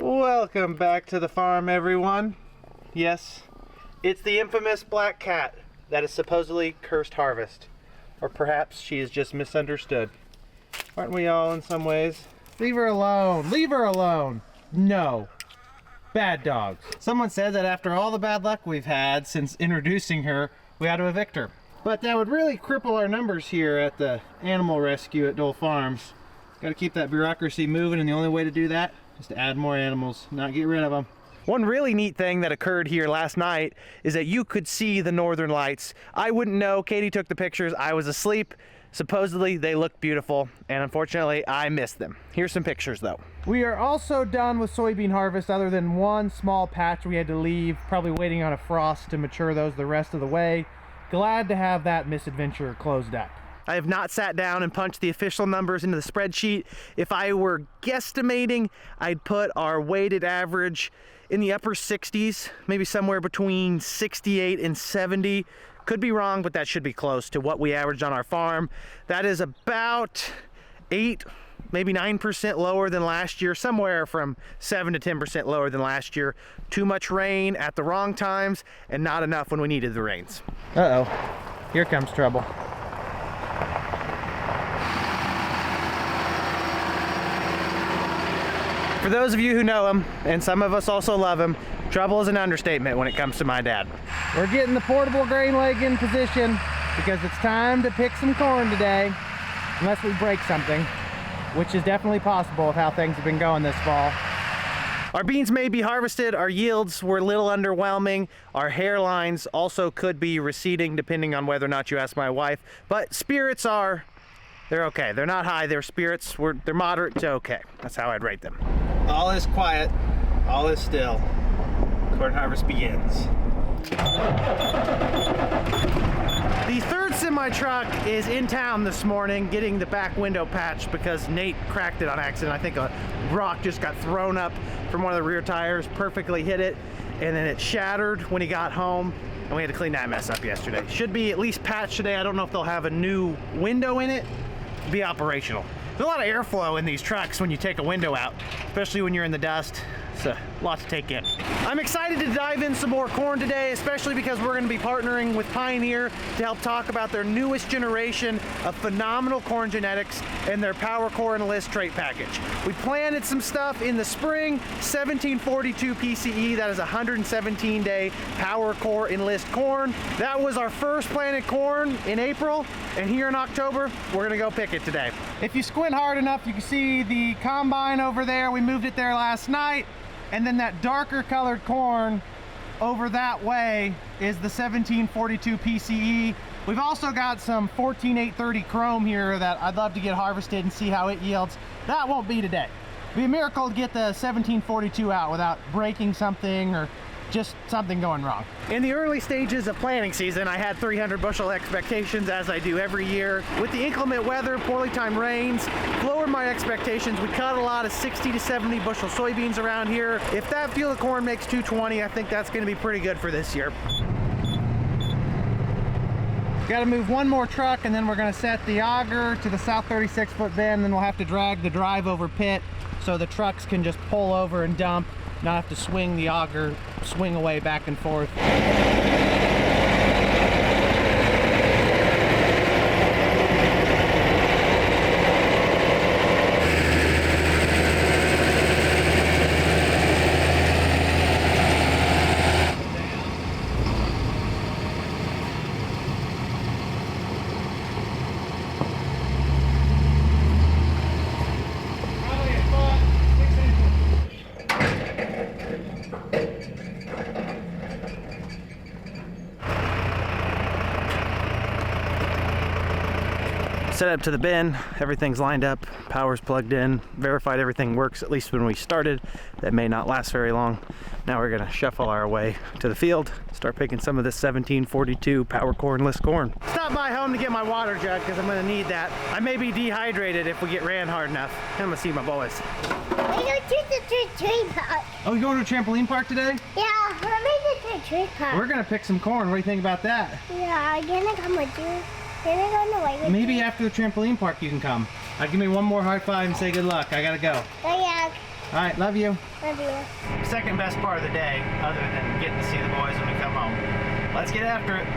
Welcome back to the farm, everyone. Yes, it's the infamous black cat that is supposedly cursed harvest. Or perhaps she is just misunderstood. Aren't we all in some ways? Leave her alone! Leave her alone! No. Bad dogs. Someone said that after all the bad luck we've had since introducing her, we ought to evict her. But that would really cripple our numbers here at the animal rescue at Dole Farms. Got to keep that bureaucracy moving, and the only way to do that is to add more animals, not get rid of them. One really neat thing that occurred here last night is that you could see the northern lights. I wouldn't know. Katie took the pictures. I was asleep. Supposedly they looked beautiful, and unfortunately I missed them. Here's some pictures though. We are also done with soybean harvest other than one small patch we had to leave, probably waiting on a frost to mature those the rest of the way. Glad to have that misadventure closed up. I have not sat down and punched the official numbers into the spreadsheet. If I were guesstimating, I'd put our weighted average in the upper 60s, maybe somewhere between 68 and 70. Could be wrong, but that should be close to what we averaged on our farm. That is about 8, maybe 9% lower than last year, somewhere from 7 to 10% lower than last year. Too much rain at the wrong times and not enough when we needed the rains. Uh-oh, here comes trouble. For those of you who know him, and some of us also love him, trouble is an understatement when it comes to my dad. We're getting the portable grain leg in position because it's time to pick some corn today, unless we break something, which is definitely possible with how things have been going this fall. Our beans may be harvested, our yields were a little underwhelming, our hairlines also could be receding depending on whether or not you ask my wife, but spirits are, they're okay. They're not high, they're spirits, they're moderate to okay. That's how I'd rate them. All is quiet, all is still. Corn harvest begins. The third semi-truck is in town this morning getting the back window patched because Nate cracked it on accident. I think a rock just got thrown up from one of the rear tires, perfectly hit it, and then it shattered when he got home, and we had to clean that mess up yesterday. Should be at least patched today. I don't know if they'll have a new window in it to be operational. There's a lot of airflow in these trucks when you take a window out, especially when you're in the dust. It's a lot to take in. I'm excited to dive in some more corn today, especially because we're going to be partnering with Pioneer to help talk about their newest generation of phenomenal corn genetics and their Power Core Enlist trait package. We planted some stuff in the spring, 1742 PCE, that is 117-day Power Core Enlist corn. That was our first planted corn in April, and here in October, we're going to go pick it today. If you squint hard enough, you can see the combine over there. We moved it there last night. And then that darker colored corn over that way is the 1742 PCE. We've also got some 14830 chrome here that I'd love to get harvested and see how it yields. That won't be today. It'd be a miracle to get the 1742 out without breaking something or just something going wrong. In the early stages of planting season, I had 300 bushel expectations, as I do every year. With the inclement weather, poorly timed rains, lowered my expectations. We cut a lot of 60 to 70 bushel soybeans around here. If that field of corn makes 220, I think that's going to be pretty good for this year. Got to move one more truck, and then we're going to set the auger to the south 36-foot bend, then we'll have to drag the drive over pit so the trucks can just pull over and dump, not have to swing the auger, swing away back and forth. Set up to the bin, everything's lined up, power's plugged in, verified everything works, at least when we started. That may not last very long. Now we're gonna shuffle our way to the field, start picking some of this 1742 Power Core Enlist corn. Stop by home to get my water jug because I'm gonna need that. I may be dehydrated if we get ran hard enough. I'm gonna see my boys. I go to the trampoline park. Oh, you going to a trampoline park today? Yeah, let me get to the trampoline park. We're gonna pick some corn. What do you think about that? Yeah, I'm gonna come with you. Can I go on the way with Maybe you? after the trampoline park you can come. Give me one more high five and say good luck. I gotta go. Oh yeah. All right, love you. Love you. Second best part of the day, other than getting to see the boys when we come home. Let's get after it.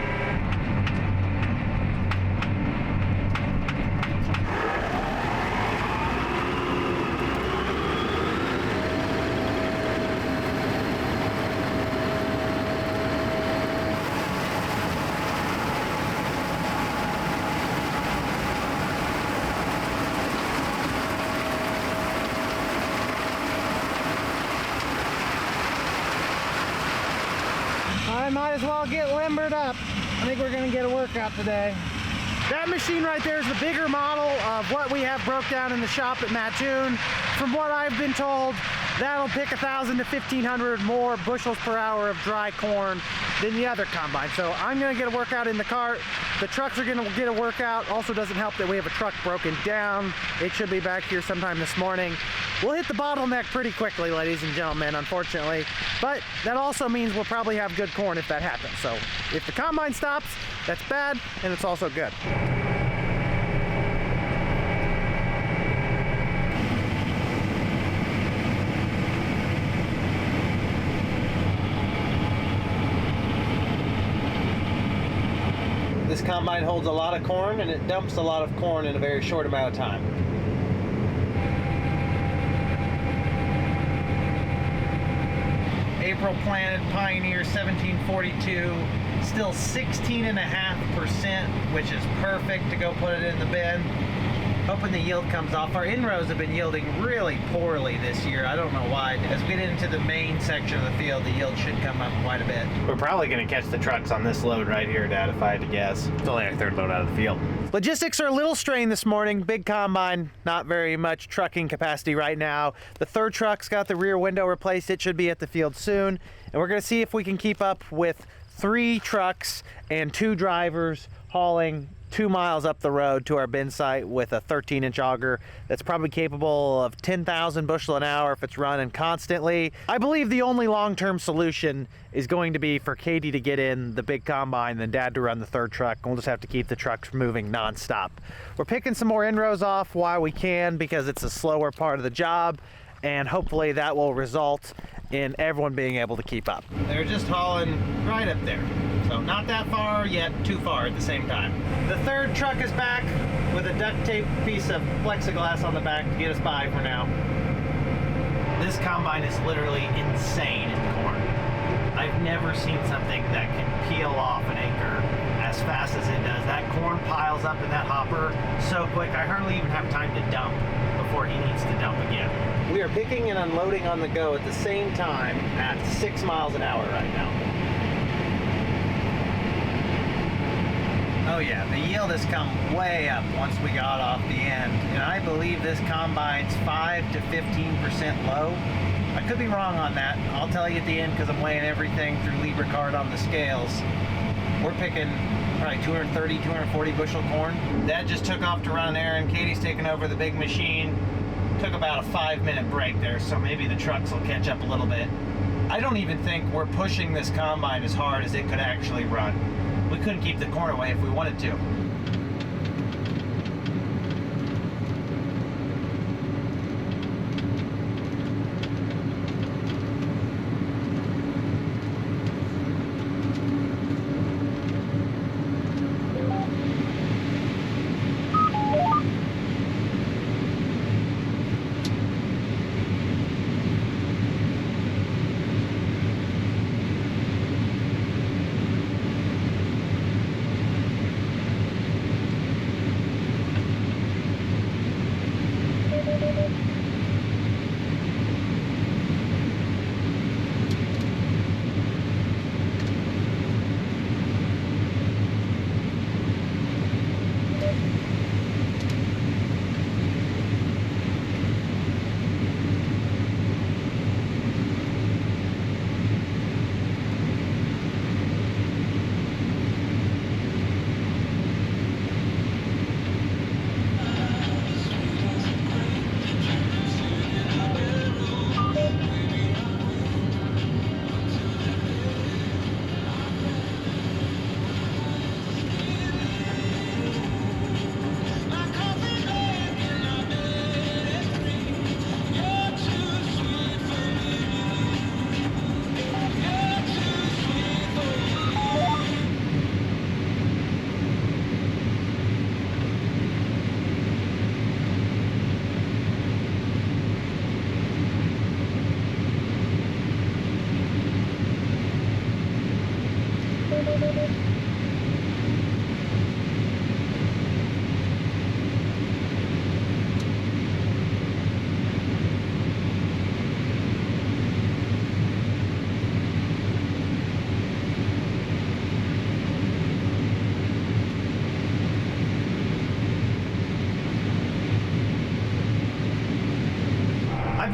I might as well get limbered up. I think we're gonna get a workout today. That machine right there is the bigger model of what we have broke down in the shop at Mattoon. From what I've been told, that'll pick 1,000 to 1,500 more bushels per hour of dry corn than the other combine. So I'm gonna get a workout in the cart. The trucks are gonna get a workout. Also doesn't help that we have a truck broken down. It should be back here sometime this morning. We'll hit the bottleneck pretty quickly, ladies and gentlemen, unfortunately. But that also means we'll probably have good corn if that happens. So if the combine stops, that's bad, and it's also good. This combine holds a lot of corn, and it dumps a lot of corn in a very short amount of time. April planted Pioneer 1742, still 16.5%, which is perfect to go put it in the bin. Hoping the yield comes off. Our in-rows have been yielding really poorly this year. I don't know why. As we get into the main section of the field, the yield should come up quite a bit. We're probably going to catch the trucks on this load right here, Dad, if I had to guess. It's only our third load out of the field. Logistics are a little strained this morning. Big combine, not very much trucking capacity right now. The third truck's got the rear window replaced. It should be at the field soon. And we're going to see if we can keep up with 3 trucks and 2 drivers hauling 2 miles up the road to our bin site with a 13-inch auger that's probably capable of 10,000 bushel an hour if it's running constantly. I believe the only long-term solution is going to be for Katie to get in the big combine, then Dad to run the third truck, and we'll just have to keep the trucks moving nonstop. We're picking some more in-rows off while we can because it's a slower part of the job, and hopefully that will result in everyone being able to keep up. They're just hauling right up there. So not that far, yet too far at the same time. The third truck is back with a duct tape piece of plexiglass on the back to get us by for now. This combine is literally insane in corn. I've never seen something that can peel off an acre as fast as it does. That corn piles up in that hopper so quick, I hardly even have time to dump before he needs to dump again. We are picking and unloading on the go at the same time at 6 miles an hour right now. Oh yeah, the yield has come way up once we got off the end, and I believe this combine's 5 to 15% low. I could be wrong on that. I'll tell you at the end because I'm weighing everything through LibreCard on the scales. We're picking probably 230, 240 bushel corn. Dad just took off to run an errand. Katie's taking over the big machine. Took about a 5-minute break there, so maybe the trucks will catch up a little bit. I don't even think we're pushing this combine as hard as it could actually run. We couldn't keep the corn away if we wanted to.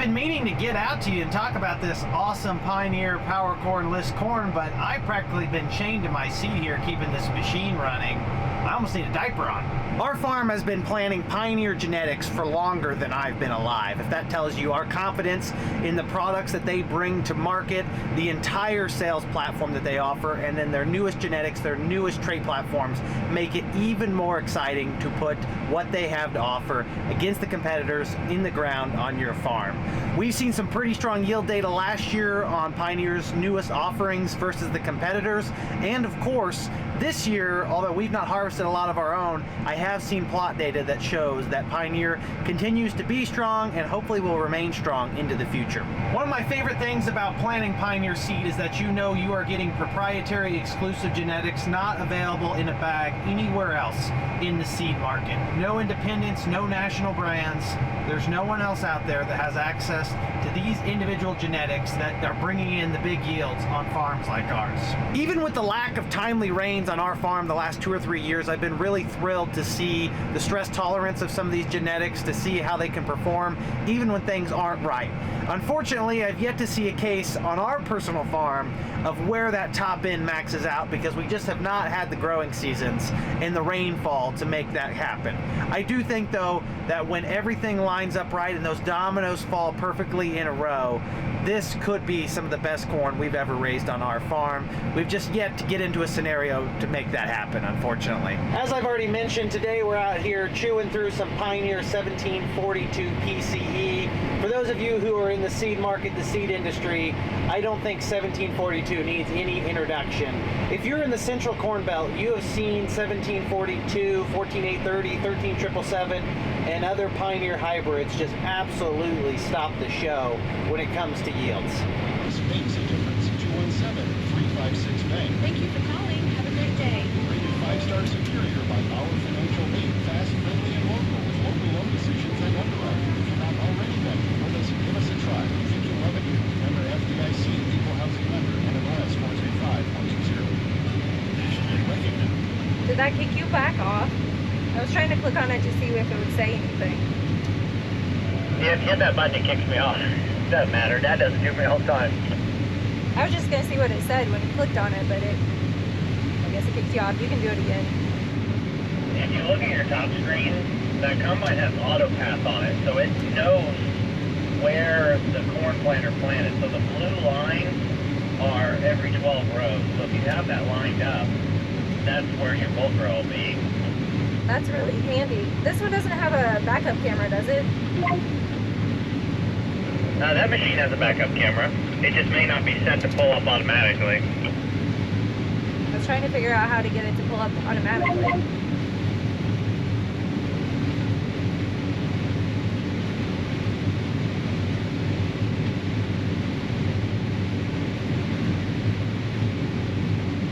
been meaning to get out to you and talk about this awesome Pioneer Power Corn List corn, but I've practically been chained to my seat here keeping this machine running. I almost need a diaper on. Our farm has been planting Pioneer genetics for longer than I've been alive. If that tells you our confidence in the products that they bring to market, the entire sales platform that they offer, and then their newest genetics, their newest trait platforms make it even more exciting to put what they have to offer against the competitors in the ground on your farm. We've seen some pretty strong yield data last year on Pioneer's newest offerings versus the competitors, and of course, this year, although we've not harvested a lot of our own, I have seen plot data that shows that Pioneer continues to be strong and hopefully will remain strong into the future. One of my favorite things about planting Pioneer seed is that you know you are getting proprietary exclusive genetics not available in a bag anywhere else in the seed market. No independents, no national brands. There's no one else out there that has access to these individual genetics that are bringing in the big yields on farms like ours. Even with the lack of timely rains on our farm the last 2 or 3 years, I've been really thrilled to see the stress tolerance of some of these genetics, to see how they can perform even when things aren't right. Unfortunately, I've yet to see a case on our personal farm of where that top end maxes out because we just have not had the growing seasons and the rainfall to make that happen. I do think though that when everything lines up right and those dominoes fall perfectly in a row, this could be some of the best corn we've ever raised on our farm. We've just yet to get into a scenario to make that happen, unfortunately. As I've already mentioned, today we're out here chewing through some Pioneer 1742 PCE. For those of you who are in the seed market, the seed industry, I don't think 1742 needs any introduction. If you're in the central corn belt, you have seen 1742, 14830, 13777, and other Pioneer hybrids just absolutely stop the show when it comes to yields. This makes a difference. 217-356-BANK. Thank you for calling. Have a great day. Rated 5-star superior by Power Financial Inc. Fast, friendly, and local with local loan decisions and underwriting. If you're not already banking with us, give us a try. We think you'll love it here. Member FDIC, Equal Housing Lender, NMLS 435120. Nationally recognized. Did that kick you back off? I was trying to click on it to see if it would say anything. Yeah, if you hit that button, it kicks me off. Doesn't matter. That doesn't do me all the time. I was just going to see what it said when you clicked on it, but I guess it kicked you off. You can do it again. If you look at your top screen, the combine has auto path on it, so it knows where the corn planter planted. So the blue lines are every 12 rows. So if you have that lined up, that's where your bulk row will be. That's really handy. This one doesn't have a backup camera, does it? That machine has a backup camera. It just may not be set to pull up automatically. I was trying to figure out how to get it to pull up automatically.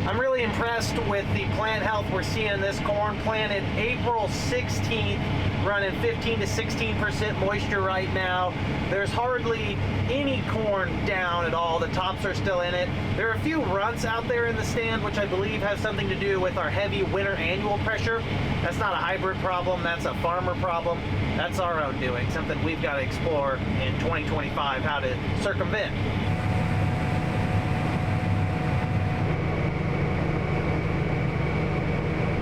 I'm really impressed with the plant health we're seeing in this corn planted April 16th, running 15 to 16% moisture right now. There's hardly any corn down at all. The tops are still in it. There are a few runts out there in the stand, which I believe have something to do with our heavy winter annual pressure. That's not a hybrid problem, that's a farmer problem. That's our own doing, something we've got to explore in 2025, how to circumvent.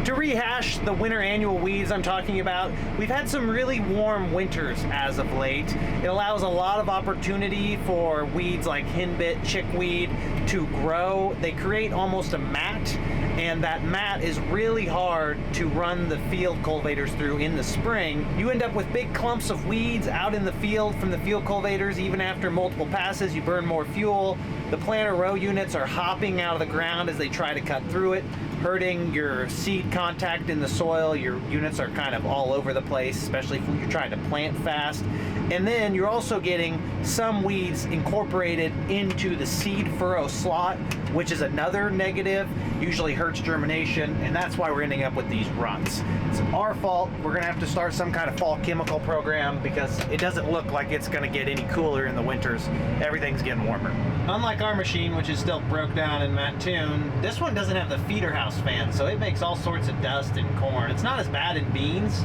To rehash the winter annual weeds I'm talking about, we've had some really warm winters as of late. It allows a lot of opportunity for weeds like henbit, chickweed to grow. They create almost a mat, and that mat is really hard to run the field cultivators through in the spring. You end up with big clumps of weeds out in the field from the field cultivators. Even after multiple passes, you burn more fuel. The planter row units are hopping out of the ground as they try to cut through it, hurting your seed contact in the soil. Your units are kind of all over the place, especially if you're trying to plant fast. And then you're also getting some weeds incorporated into the seed furrow slot, which is another negative, usually hurts germination, and that's why we're ending up with these runts. It's our fault. We're gonna have to start some kind of fall chemical program because it doesn't look like it's gonna get any cooler in the winters. Everything's getting warmer. Unlike our machine, which is still broke down in Mattoon, this one doesn't have the feeder house fan, so it makes all sorts of dust in corn. It's not as bad in beans,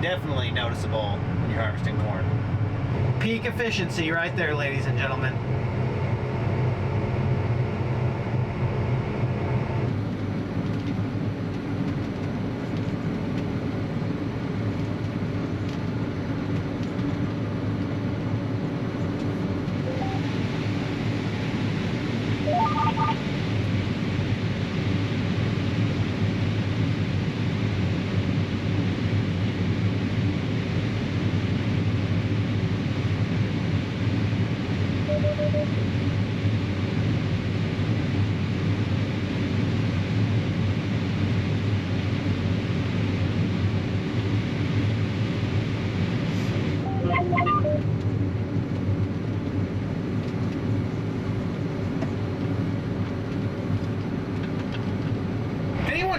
definitely noticeable when you're harvesting corn. Peak efficiency right there, ladies and gentlemen.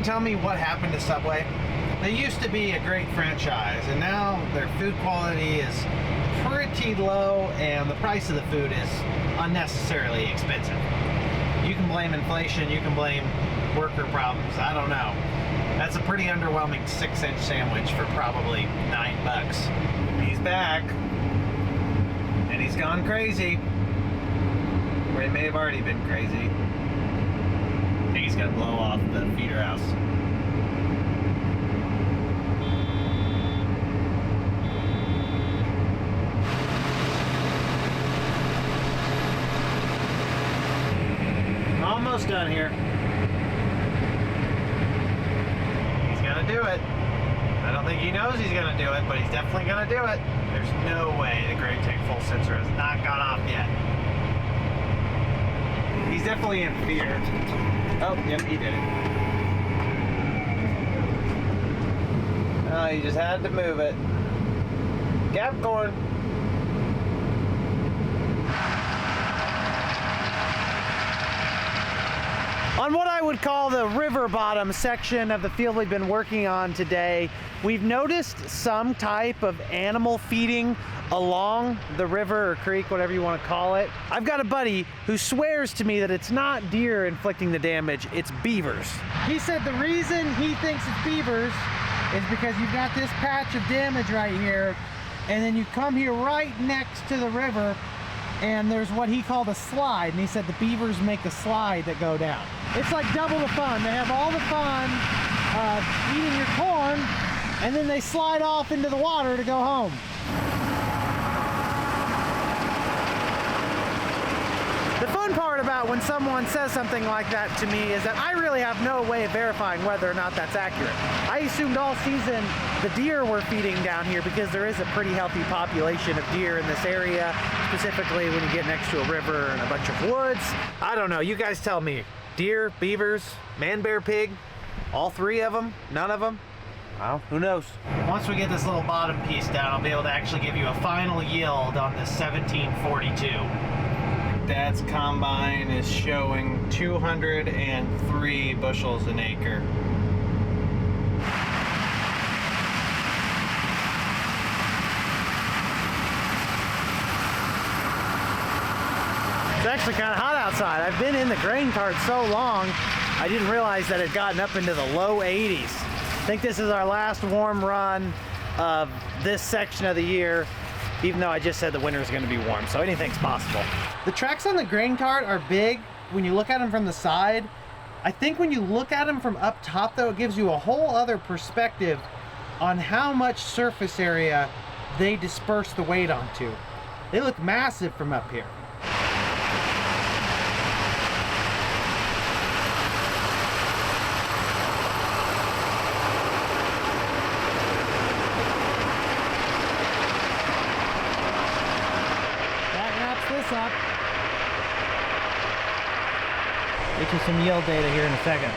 Tell me what happened to Subway. They used to be a great franchise, and now their food quality is pretty low, and the price of the food is unnecessarily expensive. You can blame inflation, you can blame worker problems, I don't know. That's a pretty underwhelming 6-inch sandwich for probably $9. He's back, and he's gone crazy. Or he may have already been crazy. I think he's gonna blow off the feeder house. Almost done here. He's gonna do it. I don't think he knows he's gonna do it, but he's definitely gonna do it. There's no way the Great Tank full sensor has not gone off yet. He's definitely in fear. Oh, yep, he did it. Oh, he just had to move it. Gap going. On what I would call the river bottom section of the field we've been working on today, we've noticed some type of animal feeding along the river or creek, whatever you want to call it. I've got a buddy who swears to me that it's not deer inflicting the damage, it's beavers. He said the reason he thinks it's beavers is because you've got this patch of damage right here, and then you come here right next to the river, and there's what he called a slide, and he said the beavers make a slide that go down. It's like double the fun. They have all the fun eating your corn, and then they slide off into the water to go home. The fun part about when someone says something like that to me is that I really have no way of verifying whether or not that's accurate. I assumed all season the deer were feeding down here because there is a pretty healthy population of deer in this area, specifically when you get next to a river and a bunch of woods. I don't know, you guys tell me. Deer, beavers, man, bear, pig, all three of them, none of them? Well, who knows? Once we get this little bottom piece down, I'll be able to actually give you a final yield on this 1742. Dad's combine is showing 203 bushels an acre. It's actually kind of hot outside. I've been in the grain cart so long, I didn't realize that it had gotten up into the low 80s. I think this is our last warm run of this section of the year, even though I just said the winter is going to be warm, so anything's possible. The tracks on the grain cart are big when you look at them from the side. I think when you look at them from up top, though, it gives you a whole other perspective on how much surface area they disperse the weight onto. They look massive from up here. Up. Get you some yield data here in a second.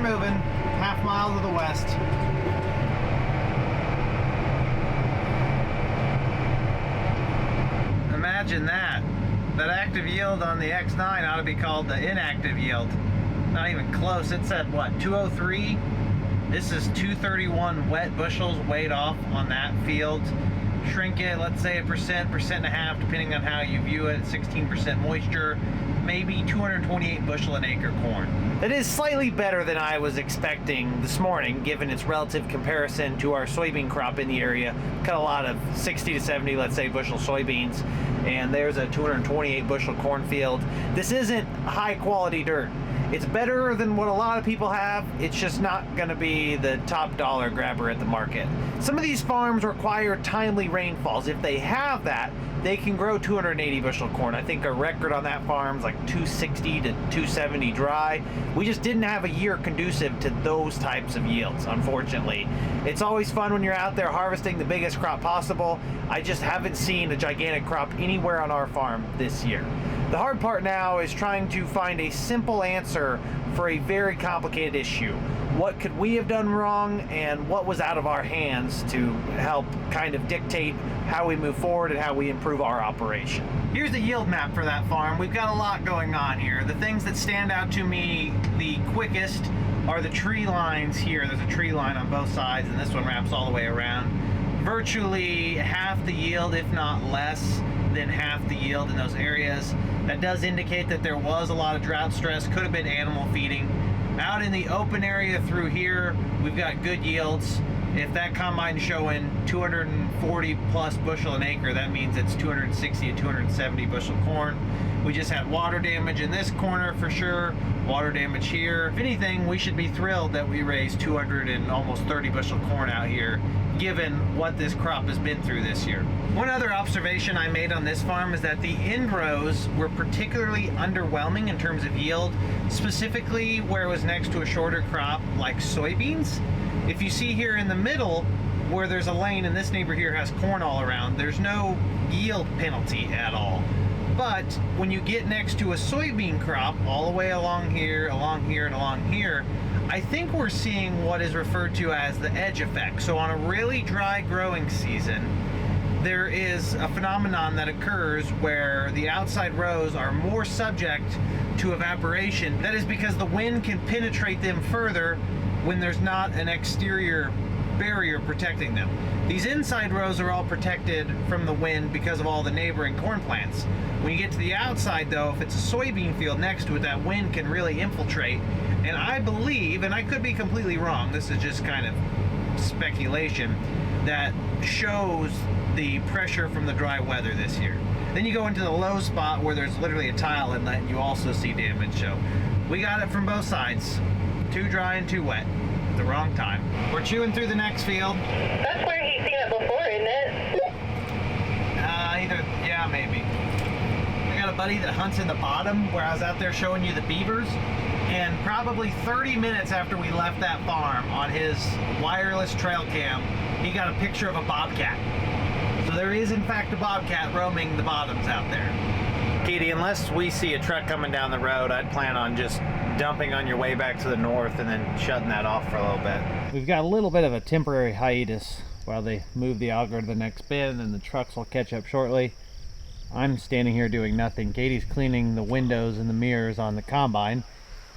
Moving half mile to the west. imagine that. That active yield on the X9 ought to be called the inactive yield. Not even close. It's at what, 203? This is 231 wet bushels weighed off on that field. Shrink it, let's say a percent and a half, depending on how you view it, 16% moisture, maybe 228 bushel an acre corn. That is slightly better than I was expecting this morning, given its relative comparison to our soybean crop in the area. Cut a lot of 60 to 70, let's say, bushel soybeans, and there's a 228 bushel cornfield. This isn't high quality dirt. It's better than what a lot of people have. It's just not gonna be the top dollar grabber at the market. Some of these farms require timely rainfalls. If they have that, they can grow 280 bushel corn. I think a record on that farm is like 260 to 270 dry. We just didn't have a year conducive to those types of yields, unfortunately. It's always fun when you're out there harvesting the biggest crop possible. I just haven't seen a gigantic crop anywhere on our farm this year. The hard part now is trying to find a simple answer for a very complicated issue. What could we have done wrong, and what was out of our hands to help kind of dictate how we move forward and how we improve our operation. Here's the yield map for that farm. We've got a lot going on here. The things that stand out to me the quickest are the tree lines here. There's a tree line on both sides, and this one wraps all the way around. Virtually half the yield, if not less than half the yield in those areas. That does indicate that there was a lot of drought stress, could have been animal feeding. Out in the open area through here, we've got good yields. If that combine's showing 240 plus bushel an acre, that means it's 260 to 270 bushel corn. We just had water damage in this corner for sure, water damage here. If anything, we should be thrilled that we raised 200 and almost 30 bushel corn out here, given what this crop has been through this year. One other observation I made on this farm is that the end rows were particularly underwhelming in terms of yield, specifically where it was next to a shorter crop like soybeans. If you see here in the middle where there's a lane and this neighbor here has corn all around, there's no yield penalty at all. But when you get next to a soybean crop all the way along here, and along here, I think we're seeing what is referred to as the edge effect. So on a really dry growing season, there is a phenomenon that occurs where the outside rows are more subject to evaporation. That is because the wind can penetrate them further when there's not an exterior barrier protecting them. These inside rows are all protected from the wind because of all the neighboring corn plants. When you get to the outside though, if it's a soybean field next to it, that wind can really infiltrate. And I believe, and I could be completely wrong, this is just kind of speculation, that shows the pressure from the dry weather this year. Then you go into the low spot where there's literally a tile inlet and you also see damage. So we got it from both sides. Too dry and too wet. At the wrong time. We're chewing through the next field. That's where he's seen it before, isn't it? Yeah, maybe. I got a buddy that hunts in the bottom where I was out there showing you the beavers, and probably 30 minutes after we left that farm on his wireless trail cam, he got a picture of a bobcat. So there is in fact a bobcat roaming the bottoms out there. Katie, unless we see a truck coming down the road, I'd plan on just dumping on your way back to the north and then shutting that off for a little bit. We've got a little bit of a temporary hiatus while they move the auger to the next bin, and the trucks will catch up shortly. I'm standing here doing nothing. Katie's cleaning the windows and the mirrors on the combine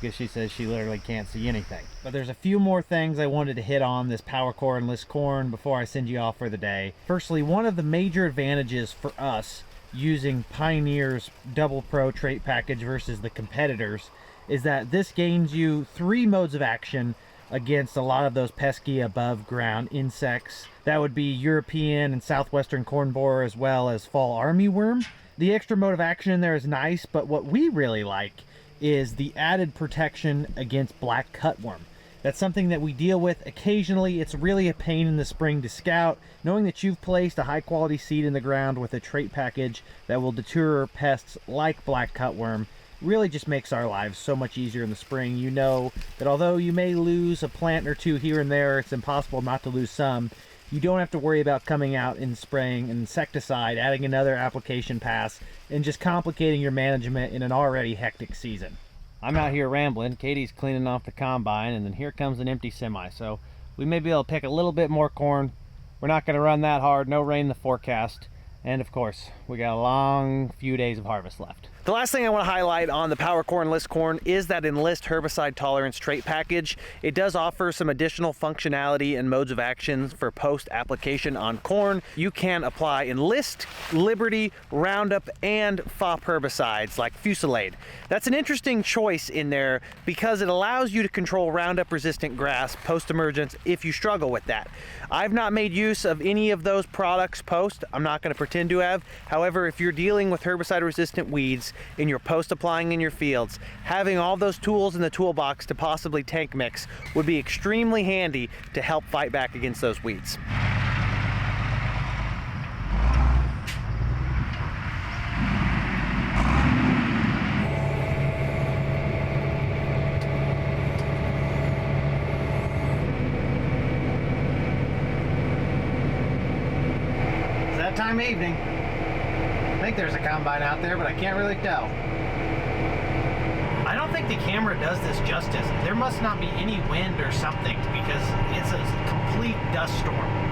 because she says she literally can't see anything. But there's a few more things I wanted to hit on this power cornless corn before I send you off for the day. Firstly, one of the major advantages for us using Pioneer's Double Pro trait package versus the competitors is that this gains you 3 modes of action against a lot of those pesky above ground insects. That would be European and southwestern corn borer as well as fall armyworm. The extra mode of action in there is nice, but what we really like is the added protection against black cutworm. That's something that we deal with occasionally. It's really a pain in the spring to scout. Knowing that you've placed a high quality seed in the ground with a trait package that will deter pests like black cutworm really just makes our lives so much easier in the spring. You know that although you may lose a plant or two here and there, it's impossible not to lose some. You don't have to worry about coming out and spraying an insecticide, adding another application pass, and just complicating your management in an already hectic season. I'm out here rambling. Katie's cleaning off the combine, and then here comes an empty semi. So we may be able to pick a little bit more corn. We're not going to run that hard. No rain in the forecast. And of course, we got a long few days of harvest left. The last thing I want to highlight on the Power Corn Enlist corn is that Enlist herbicide tolerance trait package. It does offer some additional functionality and modes of action for post application on corn. You can apply Enlist, Liberty, Roundup, and FOP herbicides like Fusilade. That's an interesting choice in there because it allows you to control Roundup resistant grass post emergence if you struggle with that. I've not made use of any of those products post. I'm not going to pretend to have. However, if you're dealing with herbicide resistant weeds in your post applying in your fields, having all those tools in the toolbox to possibly tank mix would be extremely handy to help fight back against those weeds. It's that time of evening. I think there's a combine out there, but I can't really tell. I don't think the camera does this justice. There must not be any wind or something because it's a complete dust storm.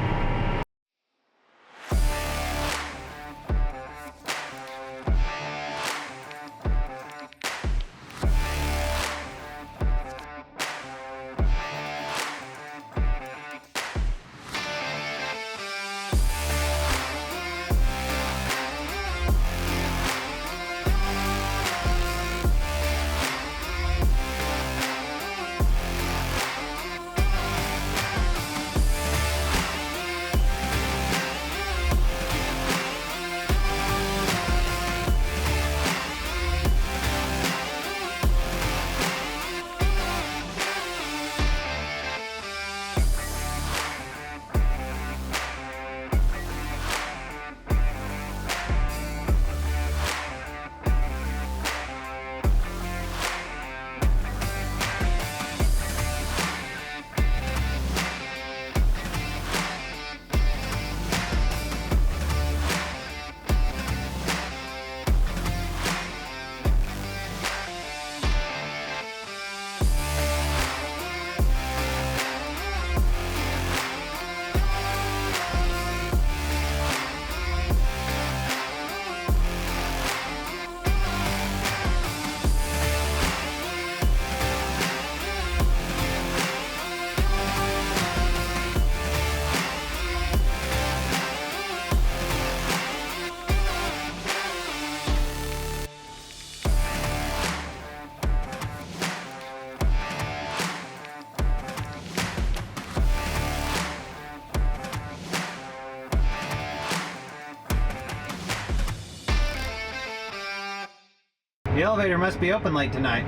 The elevator must be open late tonight.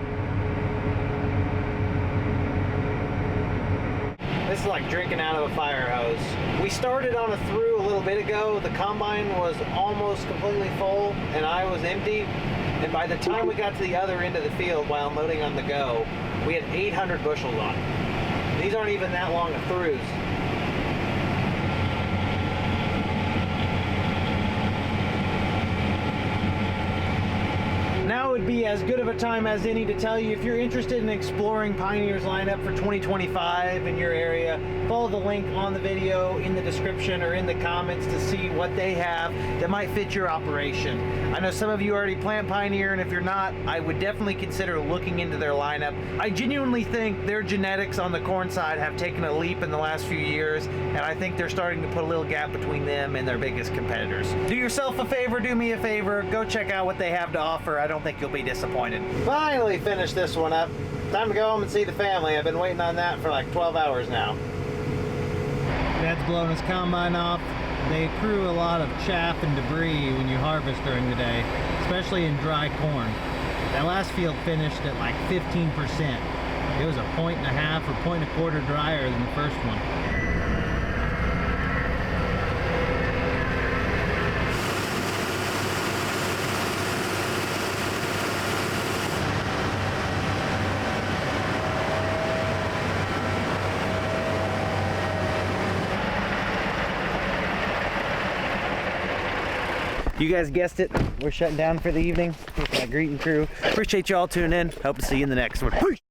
This is like drinking out of a fire hose. We started on a through a little bit ago. The combine was almost completely full and I was empty. And by the time we got to the other end of the field while loading on the go, we had 800 bushels on it. These aren't even that long of throughs. Now would be as good of a time as any to tell you if you're interested in exploring Pioneer's lineup for 2025 in your area, follow the link on the video in the description or in the comments to see what they have that might fit your operation. I know some of you already plant Pioneer, and if you're not, I would definitely consider looking into their lineup. I genuinely think their genetics on the corn side have taken a leap in the last few years, and I think they're starting to put a little gap between them and their biggest competitors. Do yourself a favor, do me a favor, go check out what they have to offer. I don't think you'll be disappointed. Finally finished this one up. Time to go home and see the family. I've been waiting on that for like 12 hours now. Dad's blowing his combine off. They accrue a lot of chaff and debris when you harvest during the day, especially in dry corn. That last field finished at like 15%. It was a 1.5 or 1.25 drier than the first one. You guys guessed it, we're shutting down for the evening with my greeting crew. Appreciate y'all tuning in. Hope to see you in the next one. Peace!